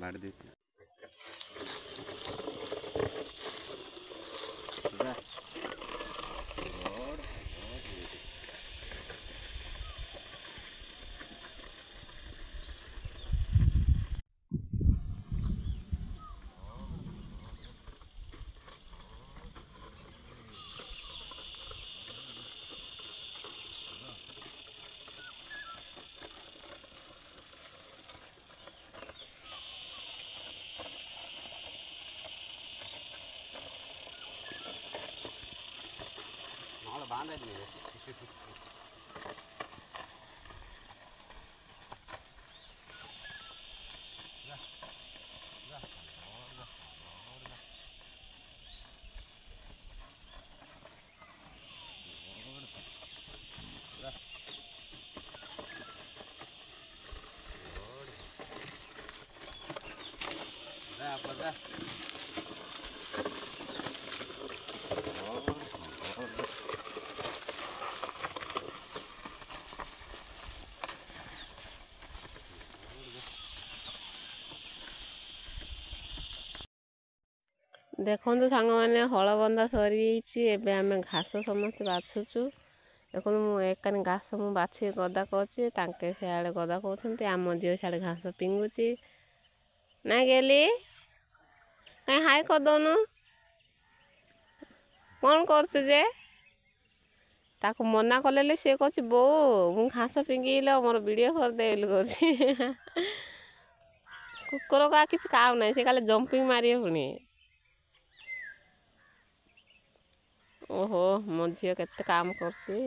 बाड़ दी बांध देखो सांग मैंने हल बंदा सरी एबे आमे घास समस्त बाछुचु देखो मुझे घास मु बाछी गदा करुच्ची तांके सियाड़े गदा कहते आम झील सियाड़े घास पिंगुची ना गेली कहीं हाई करदनु कौन कर ताको मना कले सी कह बो मु घास पिंगिल मोर वीडियो करदे कर कुकुर का किसी खाऊ ना सी खाली जंपिंग मारे पुणी ओहो मो झील केते काम करसी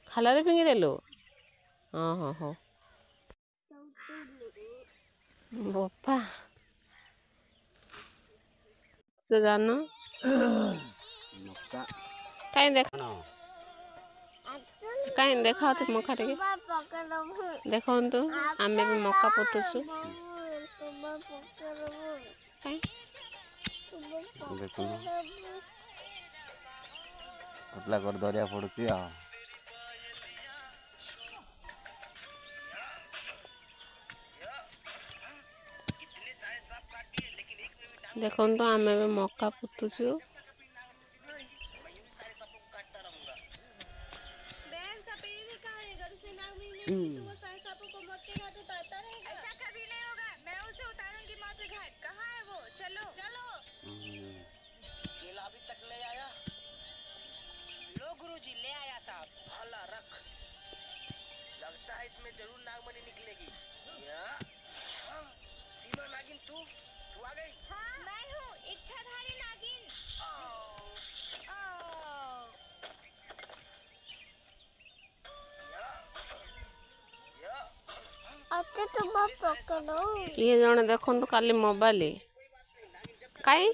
खाला फिंगी देलु हाँ हाँ हाँ बापा तो जान कहीं देख कहीं देखा तो मक्का टे देखो तो आम भी मक्का पोतुसु पतला कर दरिया पड़ुची देखो तो आम भी मक्का पोतुसु इसमें जरूर नागमणि निकलेगी। सीमा नागिन तू आ गई? हाँ, मैं हूँ इच्छाधारी नागिन। ये जन देखो तो काली मोबाइल कहीं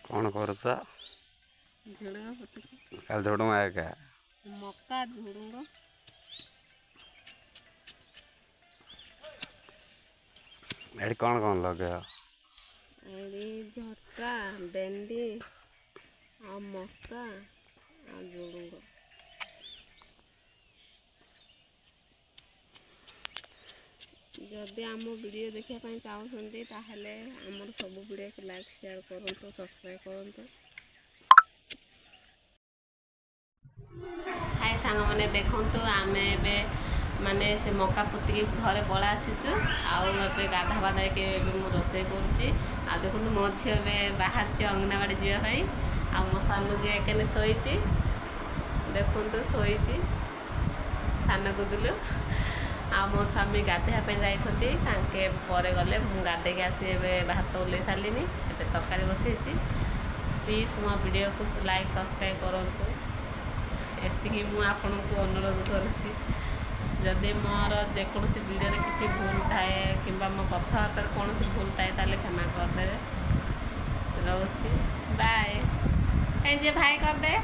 कौन कर कल झोड़ क्या मक्का झुड़ूंगा ये कौन लगे झटका भेंडी आ मक्का आ झुड़ूंगा जदि आम वीडियो देखा चाहते ताहले आमर सब वीडियो को लाइक शेयर करूँ सब्सक्राइब करूँ। हाय सांग मैंने देखु आम ए माने से मक्का पुतिक घरे पला आसीचु आउ गाधा बाधा के रोसे करुच्ची आ देखो मो झी ए बाहर अंगनाबाड़ी जावाई आ मो सान झी एके शोई देखु शोई सान कुदलु आ मो स्वामी गाधेवाई जाइए पर गले गाधे आसी भात ओल्ले सारे ए तरकारी बसई प्लीज मो वीडियो को लाइक सब्सक्राइब करूँ एति मु आपन को अनुरोध करुँची जदि मोर जेकोसी वीडियो किसी भूल थाए कि मो कथबार्ता कौन भूल थाए ताले क्षमा करदे रोची बाय कहीं भाई करदे।